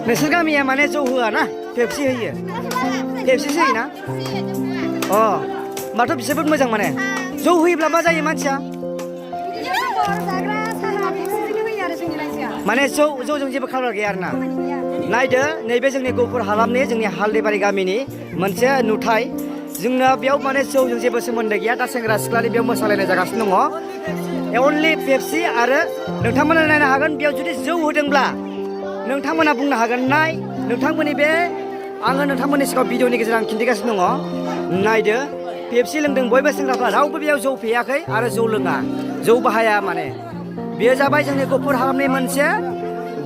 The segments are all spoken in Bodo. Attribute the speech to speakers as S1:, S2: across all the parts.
S1: नोंसोर गामिया माने जौ होआ ना पेप्सि होयो पेप्सिसो होयोना अ होमबाथ' बिसोरबो मोजां माने जौ होयोब्ला मा जायो मानसिया माने जौजों जेबो खालार गैया आरोना नायदो नैबे जोंनि गहपुर हालामनि जोंनि हालदैबारि गामिनि मोनसे नुथाय जोंना बेयाव माने जौजों जेबो सोमोन्दो गैया दा सेंग्रा सिख्लानि बेयाव मोसालायनाय जागासिनो दङ अनलि पेप्सि आरो नोंथांमोना नायनो हागोन बेयाव जुदि जौ होदोंब्ला नोंथांमोना बुंनो हागोन नाय नोंथांमोननि बे आङो नोंथांमोननि सिगाङाव भिडिअनि गेजेरजों आं खिन्थिगासिनो दङ नायदो पेप्सि लोंदों बयबो सेंग्राफ्रा रावबो बेयाव जौ फेयाखै आरो जौ लोङा जौ बाहाया माने बेयो जाबाय जोंनि गहपुर हालामनि मोनसे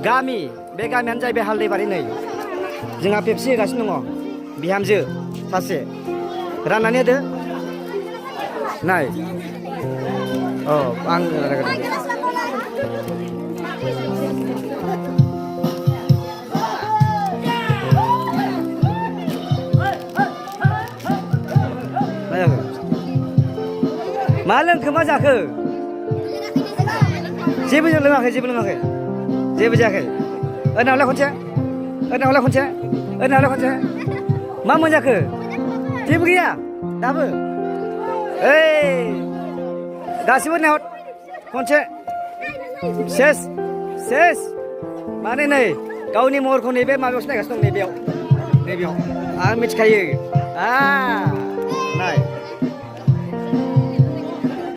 S1: गामि बे गामियानो जाहैबाय हालदैबारि नै जोंहा पेप्सि होगासिनो दङ बिहामजो सासे राननानै होदो नाय औ आं मा लोंखो मा जाखो जेबो लोङाखै जेबो लोङाखै जेबो जायाखै ओरैनावलाय खनसे ओरैनावलाय खनसे ओरैनावलाय खनसे मा मोनजाखो जेबो गैया दाबो ओइ गासिबो नाहर खनसे सेस सेस माने नै गावनि महरखौ नैबे माबायावसो नायगासिनो दं नैबेयाव आं मिथिखायो नाय